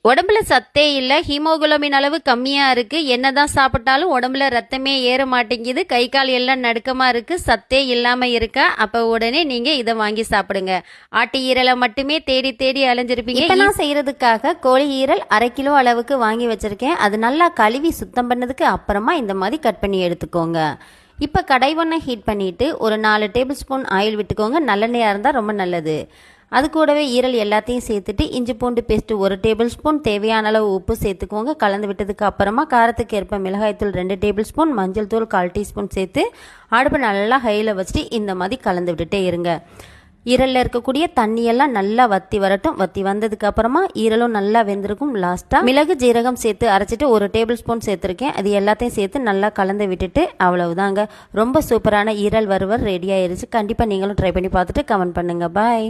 உடம்புல சத்தே இல்லை, ஹீமோகுளோபின் அளவு கம்மியாக இருக்குது. என்னதான் சாப்பிட்டாலும் உடம்புல ரத்தமே ஏற மாட்டேங்குது, கை கால் எல்லாம் நடுக்கமாக இருக்குது, சத்தே இல்லாமல் இருக்கா. அப்போ உடனே நீங்கள் இதை வாங்கி சாப்பிடுங்க. ஆட்டு ஈரலை மட்டுமே தேடி தேடி அலைஞ்சிருப்பீங்க. இப்போ நான் செய்கிறதுக்காக கோழி ஈரல் 1/2 கிலோ அளவுக்கு வாங்கி வச்சுருக்கேன். அது நல்லா கழுவி சுத்தம் பண்ணதுக்கு அப்புறமா இந்த மாதிரி கட் பண்ணி எடுத்துக்கோங்க. இப்போ கடாய் ஒன்றை ஹீட் பண்ணிவிட்டு ஒரு 4 டேபிள் ஸ்பூன் ஆயில் விட்டுக்கோங்க. நல்லெண்ணெயாக இருந்தால் ரொம்ப நல்லது. அது கூடவே ஈரல் எல்லாத்தையும் சேர்த்துட்டு இஞ்சி பூண்டு பேஸ்ட்டு 1 டேபிள் ஸ்பூன், தேவையான அளவு உப்பு சேர்த்துக்கோங்க. கலந்து விட்டதுக்கு அப்புறமா காரத்துக்கு ஏற்ப மிளகாய்த்தூள் 2 டேபிள் ஸ்பூன், மஞ்சள் தூள் 1/4 டீஸ்பூன் சேர்த்து அடுப்பு நல்லா ஹையில் வச்சுட்டு இந்த மாதிரி கலந்து விட்டுட்டே இருங்க. ஈரலில் இருக்கக்கூடிய தண்ணியெல்லாம் நல்லா வற்றி வரட்டும். வற்றி வந்ததுக்கு அப்புறமா ஈரலும் நல்லா வெந்திருக்கும். லாஸ்ட்டாக மிளகு ஜீரகம் சேர்த்து அரைச்சிட்டு 1 டேபிள் ஸ்பூன் சேர்த்துருக்கேன். அது எல்லாத்தையும் சேர்த்து நல்லா கலந்து விட்டுட்டு அவ்வளவுதாங்க. ரொம்ப சூப்பரான ஈரல் வறுவல் ரெடி ஆயிருச்சு. கண்டிப்பாக நீங்களும் ட்ரை பண்ணி பார்த்துட்டு கமெண்ட் பண்ணுங்கள். பாய்.